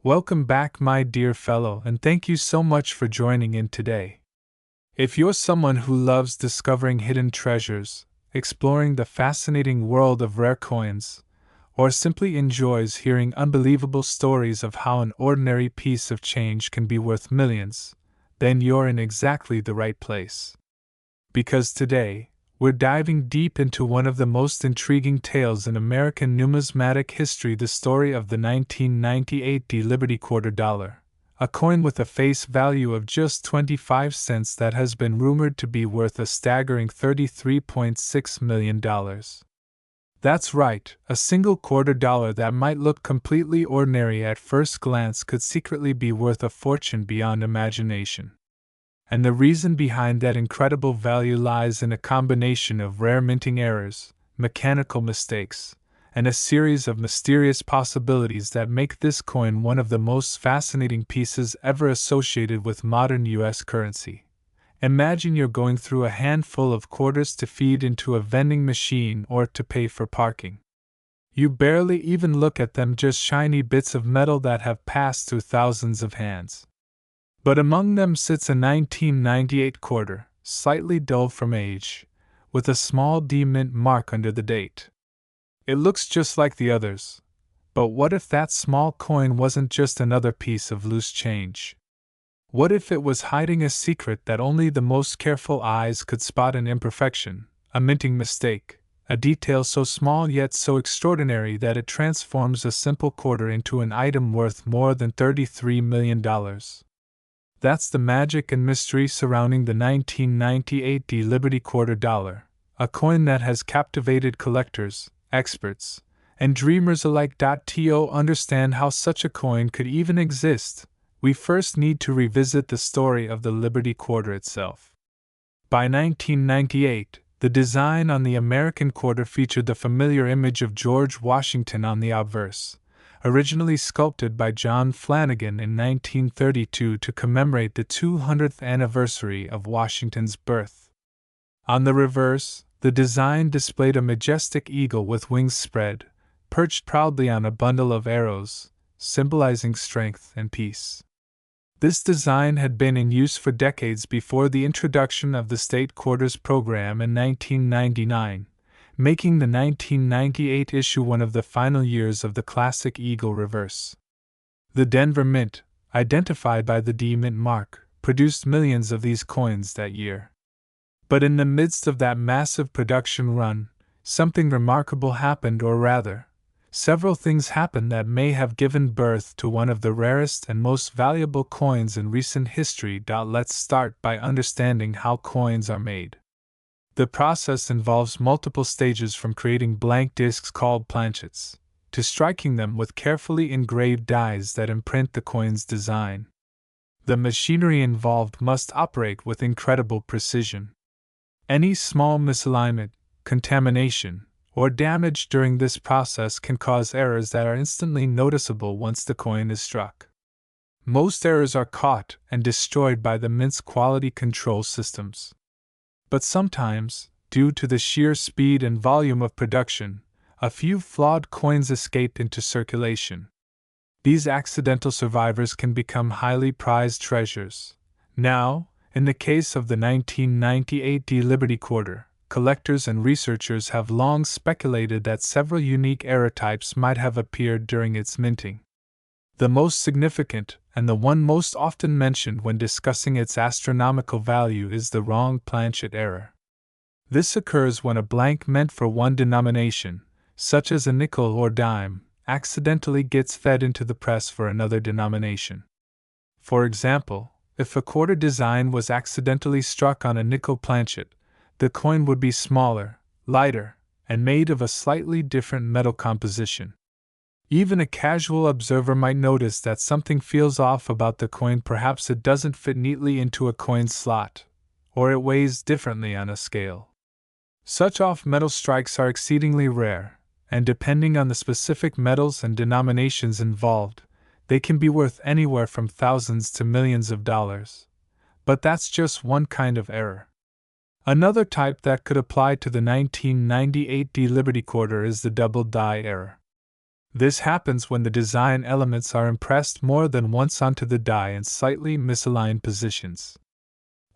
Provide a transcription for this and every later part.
Welcome back, my dear fellow, and thank you so much for joining in today. If you're someone who loves discovering hidden treasures, exploring the fascinating world of rare coins, or simply enjoys hearing unbelievable stories of how an ordinary piece of change can be worth millions, then you're in exactly the right place. Because today, we're diving deep into one of the most intriguing tales in American numismatic history, the story of the 1998 Liberty Quarter Dollar, a coin with a face value of just 25 cents that has been rumored to be worth a staggering $33.6 million. That's right, a single quarter dollar that might look completely ordinary at first glance could secretly be worth a fortune beyond imagination. And the reason behind that incredible value lies in a combination of rare minting errors, mechanical mistakes, and a series of mysterious possibilities that make this coin one of the most fascinating pieces ever associated with modern U.S. currency. Imagine you're going through a handful of quarters to feed into a vending machine or to pay for parking. You barely even look at them, just shiny bits of metal that have passed through thousands of hands. But among them sits a 1998 quarter, slightly dull from age, with a small D mint mark under the date. It looks just like the others, but what if that small coin wasn't just another piece of loose change? What if it was hiding a secret that only the most careful eyes could spot: an imperfection, a minting mistake, a detail so small yet so extraordinary that it transforms a simple quarter into an item worth more than $33 million? That's the magic and mystery surrounding the 1998 Liberty Quarter Dollar, a coin that has captivated collectors, experts, and dreamers alike. To understand how such a coin could even exist, we first need to revisit the story of the Liberty Quarter itself. By 1998, the design on the American quarter featured the familiar image of George Washington on the obverse, originally sculpted by John Flanagan in 1932 to commemorate the 200th anniversary of Washington's birth. On the reverse, the design displayed a majestic eagle with wings spread, perched proudly on a bundle of arrows, symbolizing strength and peace. This design had been in use for decades before the introduction of the state quarters program in 1999. Making the 1998 issue one of the final years of the classic eagle reverse. The Denver Mint, identified by the D Mint mark, produced millions of these coins that year. But in the midst of that massive production run, something remarkable happened, or rather, several things happened that may have given birth to one of the rarest and most valuable coins in recent history. Let's start by understanding how coins are made. The process involves multiple stages, from creating blank discs called planchets, to striking them with carefully engraved dies that imprint the coin's design. The machinery involved must operate with incredible precision. Any small misalignment, contamination, or damage during this process can cause errors that are instantly noticeable once the coin is struck. Most errors are caught and destroyed by the mint's quality control systems. But sometimes, due to the sheer speed and volume of production, a few flawed coins escape into circulation. These accidental survivors can become highly prized treasures. Now, in the case of the 1998 Liberty Quarter, collectors and researchers have long speculated that several unique error types might have appeared during its minting. The most significant, and the one most often mentioned when discussing its astronomical value, is the wrong planchet error. This occurs when a blank meant for one denomination, such as a nickel or dime, accidentally gets fed into the press for another denomination. For example, if a quarter design was accidentally struck on a nickel planchet, the coin would be smaller, lighter, and made of a slightly different metal composition. Even a casual observer might notice that something feels off about the coin. Perhaps it doesn't fit neatly into a coin slot, or it weighs differently on a scale. Such off-metal strikes are exceedingly rare, and depending on the specific metals and denominations involved, they can be worth anywhere from thousands to millions of dollars. But that's just one kind of error. Another type that could apply to the 1998 Liberty Quarter is the double die error. This happens when the design elements are impressed more than once onto the die in slightly misaligned positions.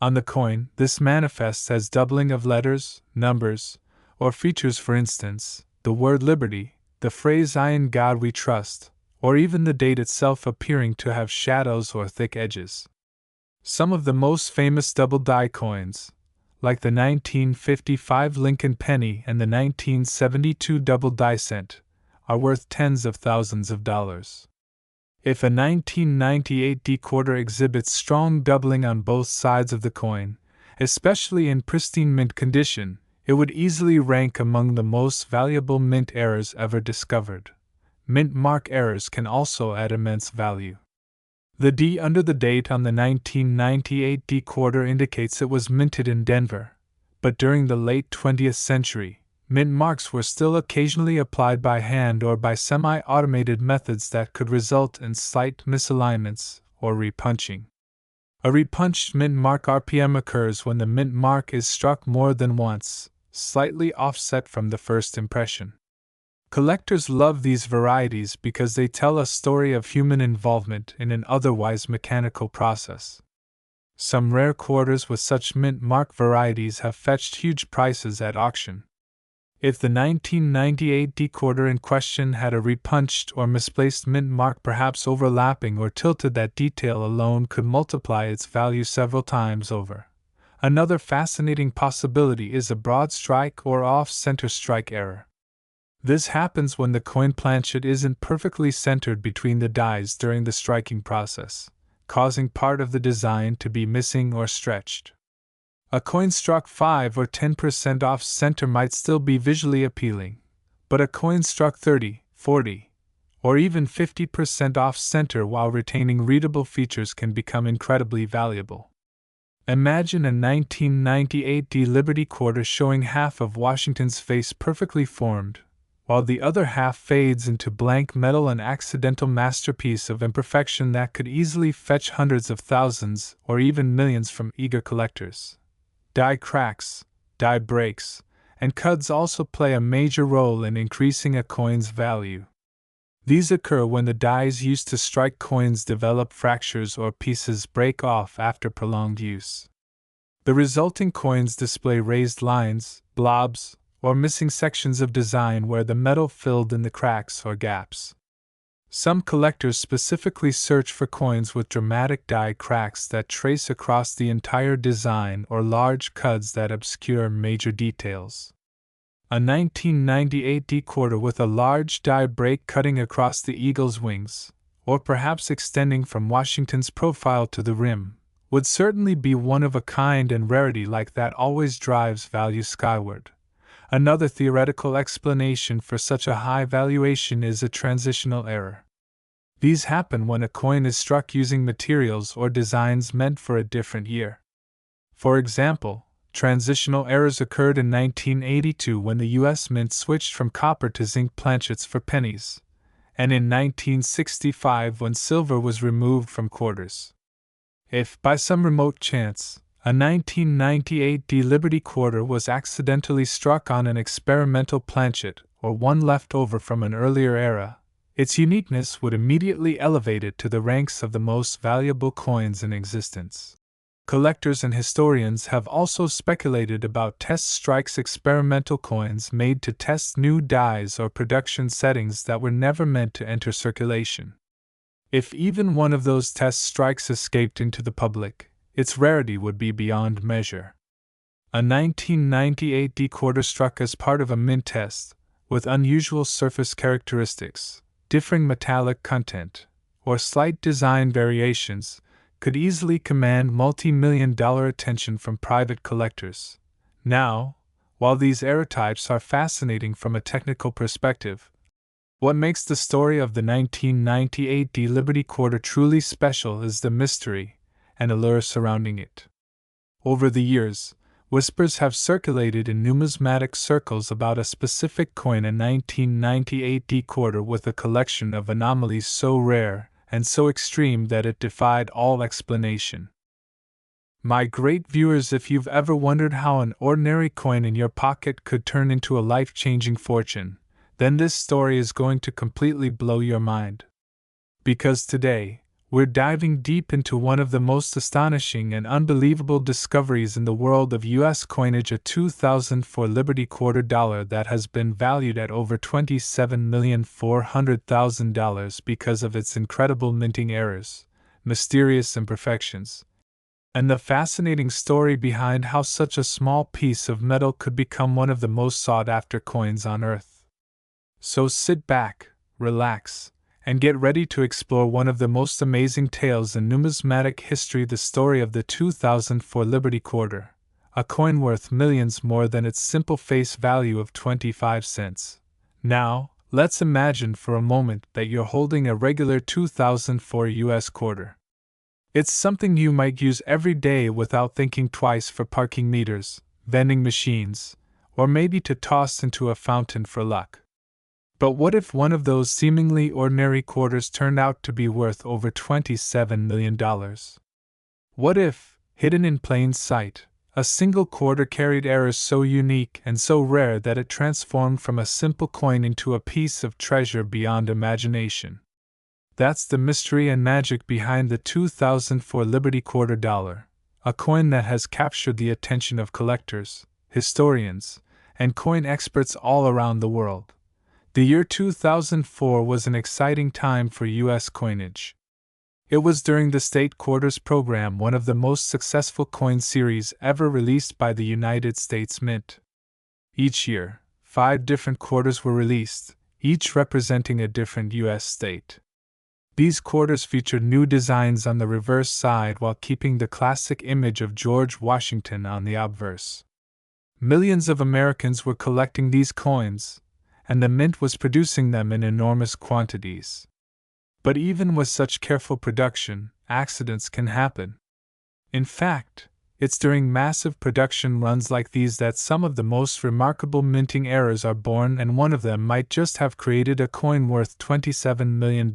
On the coin, this manifests as doubling of letters, numbers, or features, for instance, the word liberty, the phrase "I in God we trust," or even the date itself appearing to have shadows or thick edges. Some of the most famous double die coins, like the 1955 Lincoln penny and the 1972 double die cent, are worth tens of thousands of dollars. If a 1998 D-quarter exhibits strong doubling on both sides of the coin, especially in pristine mint condition, it would easily rank among the most valuable mint errors ever discovered. Mint mark errors can also add immense value. The D under the date on the 1998 D-quarter indicates it was minted in Denver, but during the late 20th century, mint marks were still occasionally applied by hand or by semi-automated methods that could result in slight misalignments or repunching. A repunched mint mark RPM occurs when the mint mark is struck more than once, slightly offset from the first impression. Collectors love these varieties because they tell a story of human involvement in an otherwise mechanical process. Some rare quarters with such mint mark varieties have fetched huge prices at auction. If the 1998 D-quarter in question had a repunched or misplaced mint mark perhaps overlapping or tilted, that detail alone could multiply its value several times over. Another fascinating possibility is a broad strike or off-center strike error. This happens when the coin planchet isn't perfectly centered between the dies during the striking process, causing part of the design to be missing or stretched. A coin struck 5 or 10% off center might still be visually appealing, but a coin struck 30, 40, or even 50% off center while retaining readable features can become incredibly valuable. Imagine a 1998 D Liberty quarter showing half of Washington's face perfectly formed, while the other half fades into blank metal, an accidental masterpiece of imperfection that could easily fetch hundreds of thousands or even millions from eager collectors. Die cracks, die breaks, and cuts also play a major role in increasing a coin's value. These occur when the dies used to strike coins develop fractures or pieces break off after prolonged use. The resulting coins display raised lines, blobs, or missing sections of design where the metal filled in the cracks or gaps. Some collectors specifically search for coins with dramatic die cracks that trace across the entire design or large cuts that obscure major details. A 1998 D-quarter with a large die break cutting across the eagle's wings, or perhaps extending from Washington's profile to the rim, would certainly be one of a kind, and rarity like that always drives value skyward. Another theoretical explanation for such a high valuation is a transitional error. These happen when a coin is struck using materials or designs meant for a different year. For example, transitional errors occurred in 1982 when the U.S. Mint switched from copper to zinc planchets for pennies, and in 1965 when silver was removed from quarters. If, by some remote chance, a 1998 D Liberty quarter was accidentally struck on an experimental planchet or one left over from an earlier era, its uniqueness would immediately elevate it to the ranks of the most valuable coins in existence. Collectors and historians have also speculated about test strikes, experimental coins made to test new dies or production settings that were never meant to enter circulation. If even one of those test strikes escaped into the public, its rarity would be beyond measure. A 1998 D quarter struck as part of a mint test, with unusual surface characteristics, differing metallic content, or slight design variations, could easily command multi-million-dollar attention from private collectors. Now, while these error types are fascinating from a technical perspective, what makes the story of the 1998 D Liberty quarter truly special is the mystery and allure surrounding it. Over the years, whispers have circulated in numismatic circles about a specific coin, a 1998 D quarter with a collection of anomalies so rare and so extreme that it defied all explanation. My great viewers, if you've ever wondered how an ordinary coin in your pocket could turn into a life-changing fortune, then this story is going to completely blow your mind. Because today, we're diving deep into one of the most astonishing and unbelievable discoveries in the world of U.S. coinage, a 2004 Liberty quarter dollar that has been valued at over $27,400,000 because of its incredible minting errors, mysterious imperfections, and the fascinating story behind how such a small piece of metal could become one of the most sought-after coins on Earth. So sit back, relax, and get ready to explore one of the most amazing tales in numismatic history, the story of the 2004 Liberty Quarter, a coin worth millions more than its simple face value of 25 cents. Now, let's imagine for a moment that you're holding a regular 2004 US quarter. It's something you might use every day without thinking twice for parking meters, vending machines, or maybe to toss into a fountain for luck. But what if one of those seemingly ordinary quarters turned out to be worth over $27 million? What if, hidden in plain sight, a single quarter carried errors so unique and so rare that it transformed from a simple coin into a piece of treasure beyond imagination? That's the mystery and magic behind the 2004 Liberty quarter dollar, a coin that has captured the attention of collectors, historians, and coin experts all around the world. The year 2004 was an exciting time for U.S. coinage. It was during the State Quarters program, one of the most successful coin series ever released by the United States Mint. Each year, 5 different quarters were released, each representing a different U.S. state. These quarters featured new designs on the reverse side while keeping the classic image of George Washington on the obverse. Millions of Americans were collecting these coins, and the mint was producing them in enormous quantities. But even with such careful production, accidents can happen. In fact, it's during massive production runs like these that some of the most remarkable minting errors are born, and one of them might just have created a coin worth $27 million.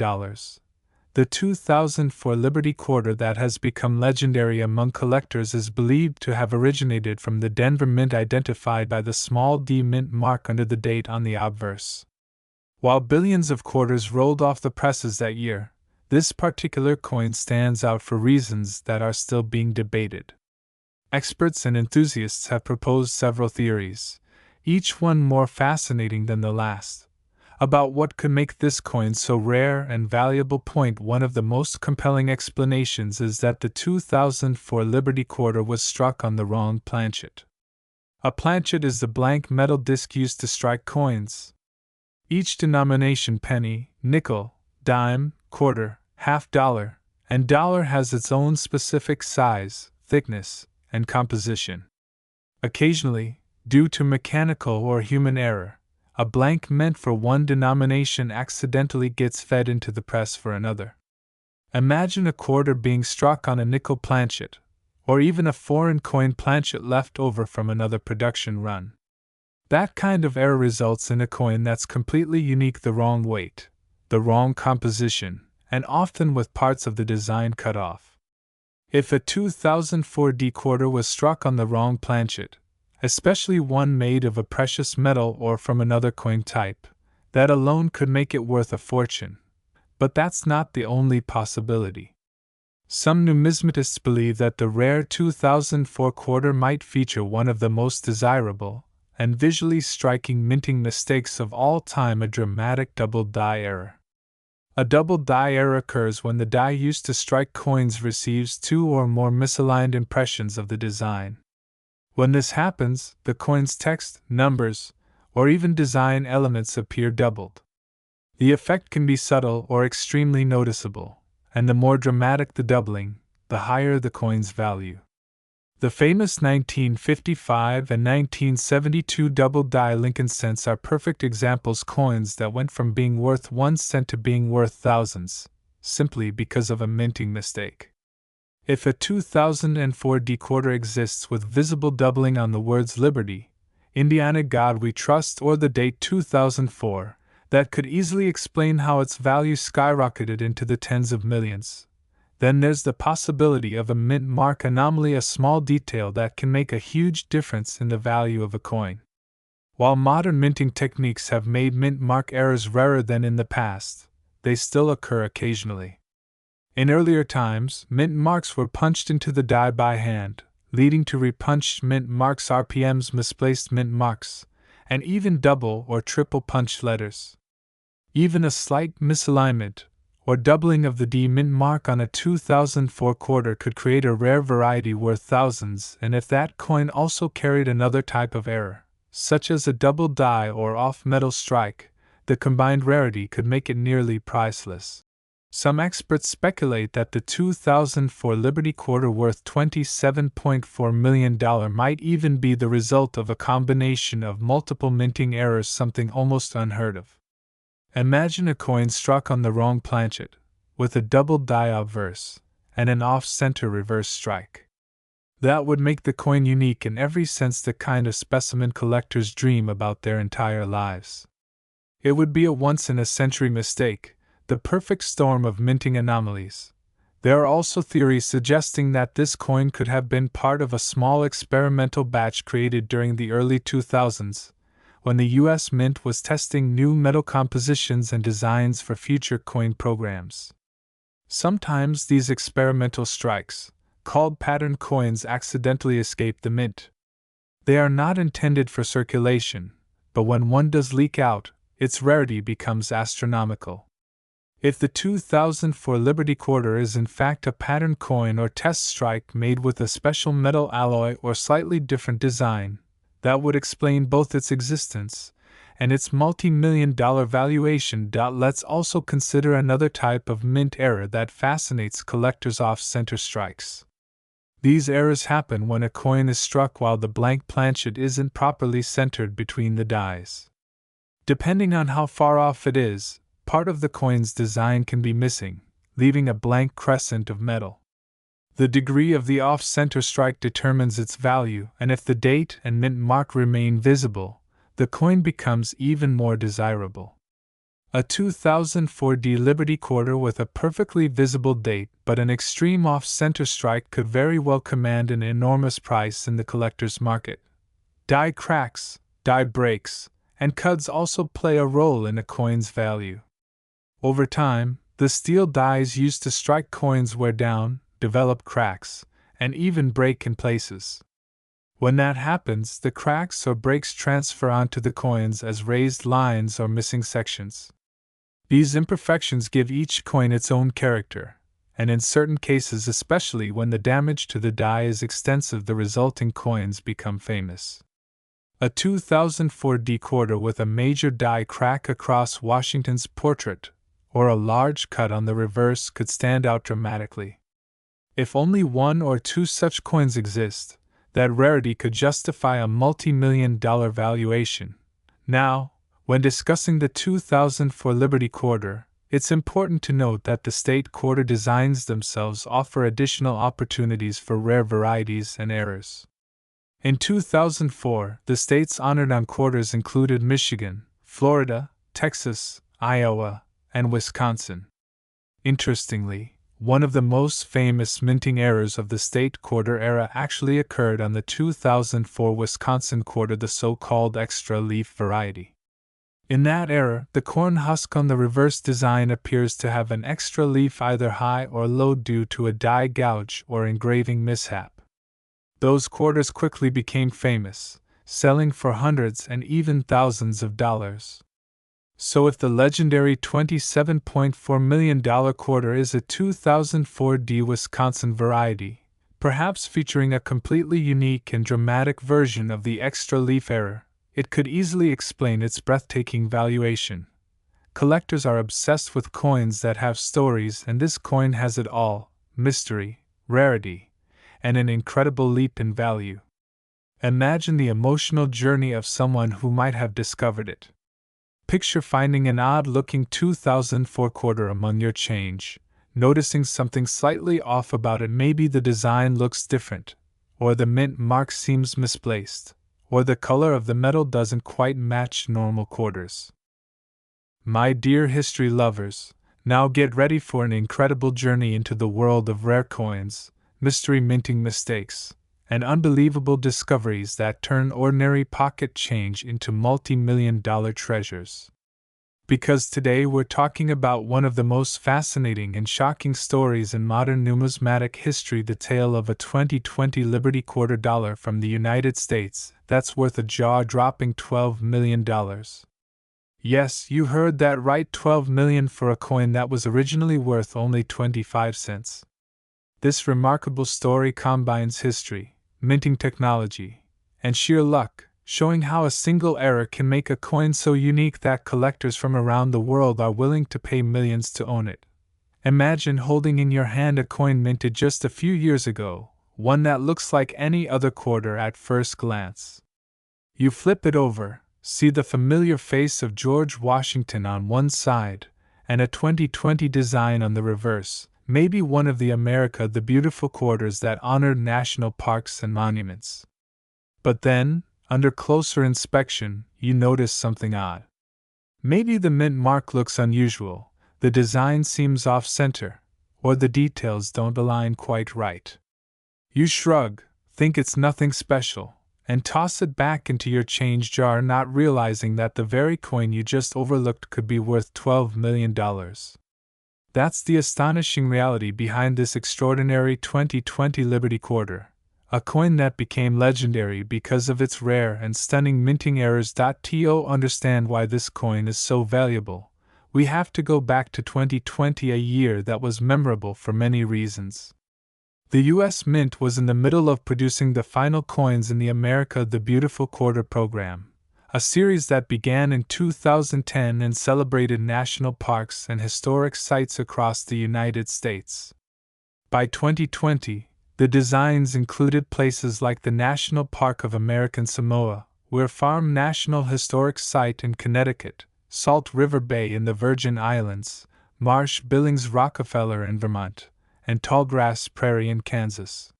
The 2004 Liberty quarter that has become legendary among collectors is believed to have originated from the Denver Mint, identified by the small d mint mark under the date on the obverse. While billions of quarters rolled off the presses that year, this particular coin stands out for reasons that are still being debated. Experts and enthusiasts have proposed several theories, each one more fascinating than the last, about what could make this coin so rare and valuable. One of the most compelling explanations is that the 2004 Liberty quarter was struck on the wrong planchet. A planchet is the blank metal disc used to strike coins. Each denomination, penny, nickel, dime, quarter, half dollar, and dollar, has its own specific size, thickness, and composition. Occasionally, due to mechanical or human error, a blank meant for one denomination accidentally gets fed into the press for another. Imagine a quarter being struck on a nickel planchet, or even a foreign coin planchet left over from another production run. That kind of error results in a coin that's completely unique, the wrong weight, the wrong composition, and often with parts of the design cut off. If a 2004 D quarter was struck on the wrong planchet, especially one made of a precious metal or from another coin type, that alone could make it worth a fortune. But that's not the only possibility. Some numismatists believe that the rare 2004 quarter might feature one of the most desirable and visually striking minting mistakes of all time: a dramatic double die error. A double die error occurs when the die used to strike coins receives 2 or more misaligned impressions of the design. When this happens, the coin's text, numbers, or even design elements appear doubled. The effect can be subtle or extremely noticeable, and the more dramatic the doubling, the higher the coin's value. The famous 1955 and 1972 double-die Lincoln cents are perfect examples, coins that went from being worth 1 cent to being worth thousands, simply because of a minting mistake. If a 2004 D quarter exists with visible doubling on the words Liberty, Indiana, God We Trust, or the date 2004, that could easily explain how its value skyrocketed into the tens of millions. Then there's the possibility of a mint mark anomaly, a small detail that can make a huge difference in the value of a coin. While modern minting techniques have made mint mark errors rarer than in the past, they still occur occasionally. In earlier times, mint marks were punched into the die by hand, leading to repunched mint marks, RPMs, misplaced mint marks, and even double or triple punched letters. Even a slight misalignment, or doubling of the D mint mark on a 2004 quarter could create a rare variety worth thousands, and if that coin also carried another type of error, such as a double die or off-metal strike, the combined rarity could make it nearly priceless. Some experts speculate that the 2004 Liberty quarter worth $27.4 million might even be the result of a combination of multiple minting errors, something almost unheard of. Imagine a coin struck on the wrong planchet, with a double die obverse, and an off-center reverse strike. That would make the coin unique in every sense, the kind of specimen collectors dream about their entire lives. It would be a once-in-a-century mistake, the perfect storm of minting anomalies. There are also theories suggesting that this coin could have been part of a small experimental batch created during the early 2000s, when the U.S. Mint was testing new metal compositions and designs for future coin programs. Sometimes these experimental strikes, called pattern coins, accidentally escape the mint. They are not intended for circulation, but when one does leak out, its rarity becomes astronomical. If the 2004 Liberty quarter is in fact a pattern coin or test strike made with a special metal alloy or slightly different design, that would explain both its existence and its multi-million-dollar valuation. Let's also consider another type of mint error that fascinates collectors: off-center strikes. These errors happen when a coin is struck while the blank planchet isn't properly centered between the dies. Depending on how far off it is, part of the coin's design can be missing, leaving a blank crescent of metal. The degree of the off-center strike determines its value, and if the date and mint mark remain visible, the coin becomes even more desirable. A 2004 D Liberty quarter with a perfectly visible date but an extreme off-center strike could very well command an enormous price in the collector's market. Die cracks, die breaks, and cuts also play a role in a coin's value. Over time, the steel dies used to strike coins wear down, develop cracks, and even break in places. When that happens, the cracks or breaks transfer onto the coins as raised lines or missing sections. These imperfections give each coin its own character, and in certain cases, especially when the damage to the die is extensive, the resulting coins become famous. A 2004 D quarter with a major die crack across Washington's portrait, or a large cut on the reverse, could stand out dramatically. If only one or two such coins exist, that rarity could justify a multi-million-dollar valuation. Now, when discussing the 2004 Liberty quarter, it's important to note that the state quarter designs themselves offer additional opportunities for rare varieties and errors. In 2004, the states honored on quarters included Michigan, Florida, Texas, Iowa, and Wisconsin. Interestingly, one of the most famous minting errors of the state quarter era actually occurred on the 2004 Wisconsin quarter, the so-called extra leaf variety. In that error, the corn husk on the reverse design appears to have an extra leaf either high or low due to a die gouge or engraving mishap. Those quarters quickly became famous, selling for hundreds and even thousands of dollars. So if the legendary $27.4 million quarter is a 2004 D Wisconsin variety, perhaps featuring a completely unique and dramatic version of the extra leaf error, it could easily explain its breathtaking valuation. Collectors are obsessed with coins that have stories, and this coin has it all: mystery, rarity, and an incredible leap in value. Imagine the emotional journey of someone who might have discovered it. Picture finding an odd-looking 2004 quarter among your change, noticing something slightly off about it. Maybe the design looks different, or the mint mark seems misplaced, or the color of the metal doesn't quite match normal quarters. My dear history lovers, now get ready for an incredible journey into the world of rare coins, mystery minting mistakes, and unbelievable discoveries that turn ordinary pocket change into multi-million-dollar treasures. Because today we're talking about one of the most fascinating and shocking stories in modern numismatic history, the tale of a 2020 Liberty quarter dollar from the United States that's worth a jaw-dropping $12 million. Yes, you heard that right, $12 million for a coin that was originally worth only 25 cents. This remarkable story combines history, minting technology, and sheer luck, showing how a single error can make a coin so unique that collectors from around the world are willing to pay millions to own it. Imagine holding in your hand a coin minted just a few years ago, one that looks like any other quarter at first glance. You flip it over, see the familiar face of George Washington on one side, and a 2020 design on the reverse, maybe one of the America the Beautiful quarters that honored national parks and monuments. But then, under closer inspection, you notice something odd. Maybe the mint mark looks unusual, the design seems off-center, or the details don't align quite right. You shrug, think it's nothing special, and toss it back into your change jar, not realizing that the very coin you just overlooked could be worth $12 million. That's the astonishing reality behind this extraordinary 2020 Liberty quarter, a coin that became legendary because of its rare and stunning minting errors. To understand why this coin is so valuable, we have to go back to 2020, a year that was memorable for many reasons. The U.S. Mint was in the middle of producing the final coins in the America the Beautiful quarter program, a series that began in 2010 and celebrated national parks and historic sites across the United States. By 2020, the designs included places like the National Park of American Samoa, Weir Farm National Historic Site in Connecticut, Salt River Bay in the Virgin Islands, Marsh Billings Rockefeller in Vermont, and Tallgrass Prairie in Kansas.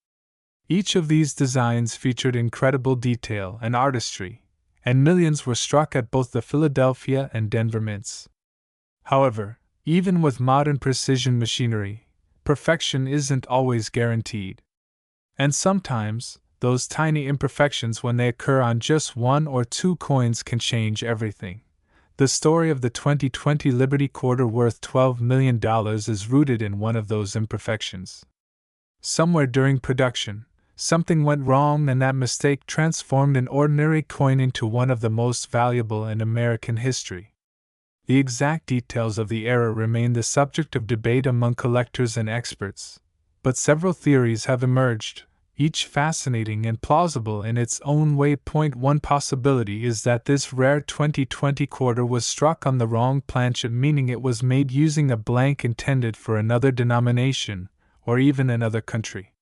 Each of these designs featured incredible detail and artistry, and millions were struck at both the Philadelphia and Denver mints. However, even with modern precision machinery, perfection isn't always guaranteed. And sometimes, those tiny imperfections, when they occur on just one or two coins, can change everything. The story of the 2020 Liberty quarter worth $12 million is rooted in one of those imperfections. Somewhere during production, something went wrong, and that mistake transformed an ordinary coin into one of the most valuable in American history. The exact details of the error remain the subject of debate among collectors and experts, but several theories have emerged, each fascinating and plausible in its own way. One possibility is that this rare 2020 quarter was struck on the wrong planchet, meaning it was made using a blank intended for another denomination, or even another country.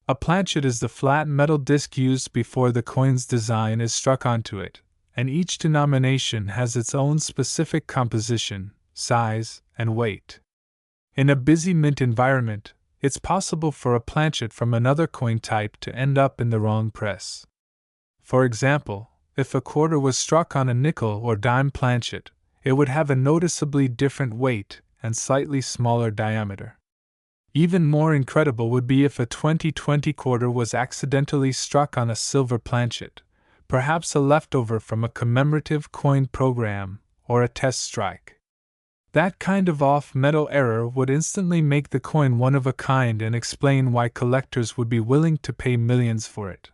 A planchet is the flat metal disc used before the coin's design is struck onto it, and each denomination has its own specific composition, size, and weight. In a busy mint environment, it's possible for a planchet from another coin type to end up in the wrong press. For example, if a quarter was struck on a nickel or dime planchet, it would have a noticeably different weight and slightly smaller diameter. Even more incredible would be if a 2020 quarter was accidentally struck on a silver planchet, perhaps a leftover from a commemorative coin program or a test strike. That kind of off-metal error would instantly make the coin one of a kind and explain why collectors would be willing to pay millions for it.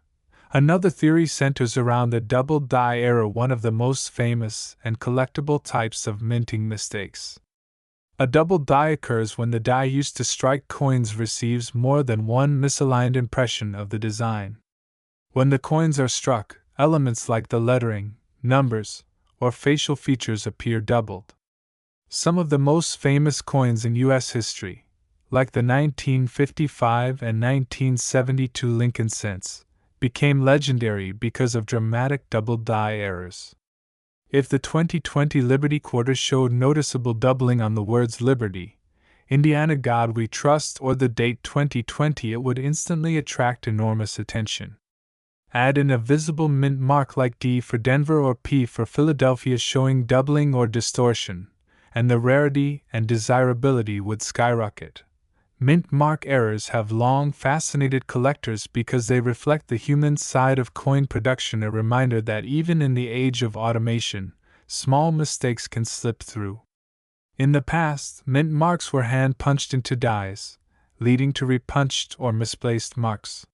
Another theory centers around the double die error, one of the most famous and collectible types of minting mistakes. A double die occurs when the die used to strike coins receives more than one misaligned impression of the design. When the coins are struck, elements like the lettering, numbers, or facial features appear doubled. Some of the most famous coins in U.S. history, like the 1955 and 1972 Lincoln cents, became legendary because of dramatic double die errors. If the 2020 Liberty quarter showed noticeable doubling on the words Liberty, Indiana God We Trust, or the date 2020, it would instantly attract enormous attention. Add in a visible mint mark like D for Denver or P for Philadelphia showing doubling or distortion, and the rarity and desirability would skyrocket, Mint mark errors have long fascinated collectors because they reflect the human side of coin production, a reminder that even in the age of automation, small mistakes can slip through. In the past, mint marks were hand-punched into dies, leading to repunched or misplaced marks.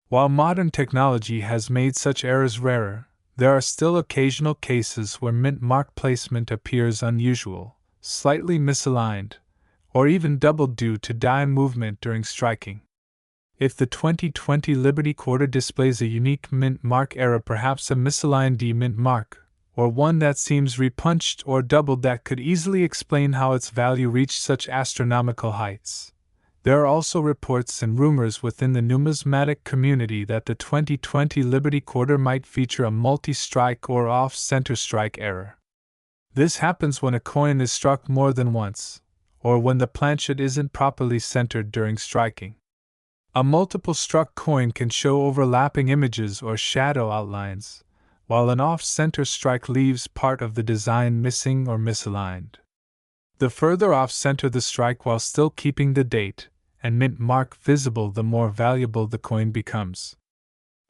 While modern technology has made such errors rarer, there are still occasional cases where mint mark placement appears unusual, slightly misaligned, or even doubled due to die movement during striking. If the 2020 Liberty Quarter displays a unique mint mark error, perhaps a misaligned D mint mark, or one that seems repunched or doubled, that could easily explain how its value reached such astronomical heights. There are also reports and rumors within the numismatic community that the 2020 Liberty Quarter might feature a multi-strike or off-center strike error. This happens when a coin is struck more than once, or when the planchet isn't properly centered during striking. A multiple struck coin can show overlapping images or shadow outlines, while an off-center strike leaves part of the design missing or misaligned. The further off-center the strike while still keeping the date and mint mark visible, the more valuable the coin becomes.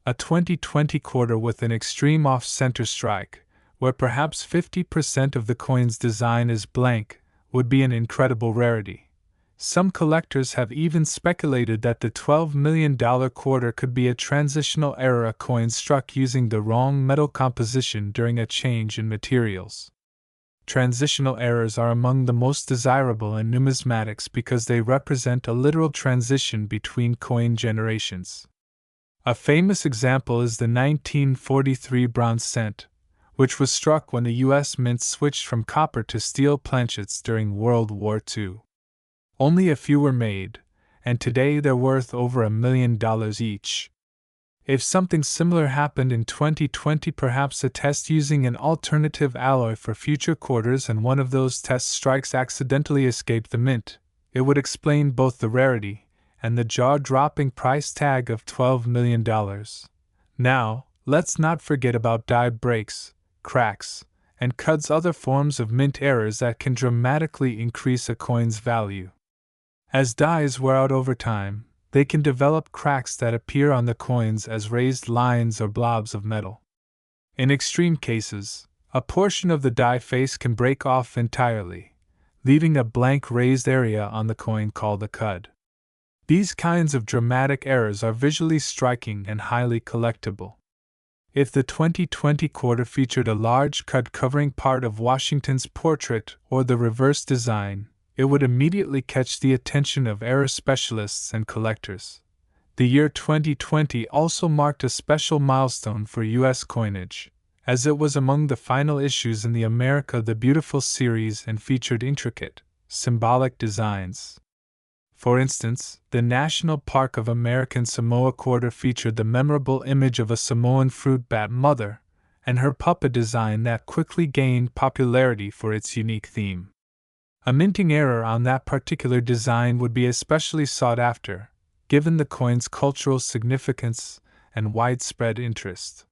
A 2020 quarter with an extreme off-center strike, where perhaps 50% of the coin's design is blank, would be an incredible rarity. Some collectors have even speculated that the $12 million quarter could be a transitional error, a coin struck using the wrong metal composition during a change in materials. Transitional errors are among the most desirable in numismatics because they represent a literal transition between coin generations. A famous example is the 1943 bronze cent, which was struck when the U.S. Mint switched from copper to steel planchets during World War II. Only a few were made, and today they're worth over $1 million each. If something similar happened in 2020, perhaps a test using an alternative alloy for future quarters, and one of those test strikes accidentally escaped the mint, it would explain both the rarity and the jaw-dropping price tag of $12 million. Now, let's not forget about die breaks, cracks, and cuts, other forms of mint errors that can dramatically increase a coin's value. As dies wear out over time, they can develop cracks that appear on the coins as raised lines or blobs of metal. In extreme cases, a portion of the die face can break off entirely, leaving a blank raised area on the coin called a cud. These kinds of dramatic errors are visually striking and highly collectible. If the 2020 quarter featured a large cud covering part of Washington's portrait or the reverse design, it would immediately catch the attention of error specialists and collectors. The year 2020 also marked a special milestone for U.S. coinage, as it was among the final issues in the America the Beautiful series and featured intricate, symbolic designs. For instance, the National Park of American Samoa quarter featured the memorable image of a Samoan fruit bat mother and her pupa design that quickly gained popularity for its unique theme. A minting error on that particular design would be especially sought after, given the coin's cultural significance and widespread interest.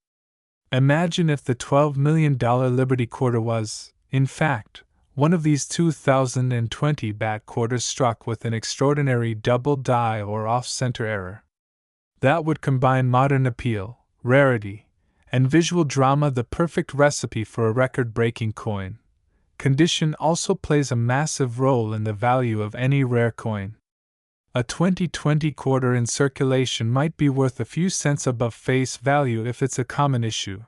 Imagine if the $12 million Liberty quarter was, in fact, one of these 2020 bat quarters struck with an extraordinary double die or off-center error. That would combine modern appeal, rarity, and visual drama, the perfect recipe for a record-breaking coin. Condition also plays a massive role in the value of any rare coin. A 2020 quarter in circulation might be worth a few cents above face value if it's a common issue,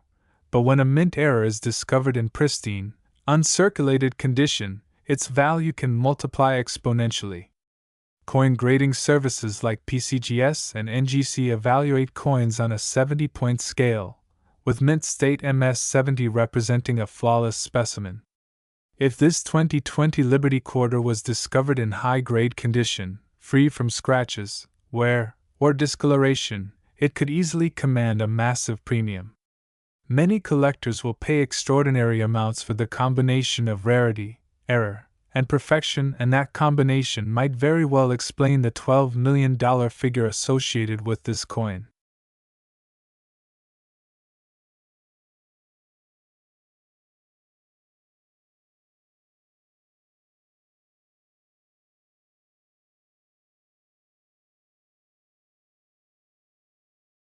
but when a mint error is discovered in pristine, uncirculated condition, its value can multiply exponentially. Coin grading services like PCGS and NGC evaluate coins on a 70-point scale, with mint state MS70 representing a flawless specimen. If this 2020 Liberty quarter was discovered in high-grade condition, free from scratches, wear, or discoloration, it could easily command a massive premium. Many collectors will pay extraordinary amounts for the combination of rarity, error, and perfection, and that combination might very well explain the $12 million figure associated with this coin.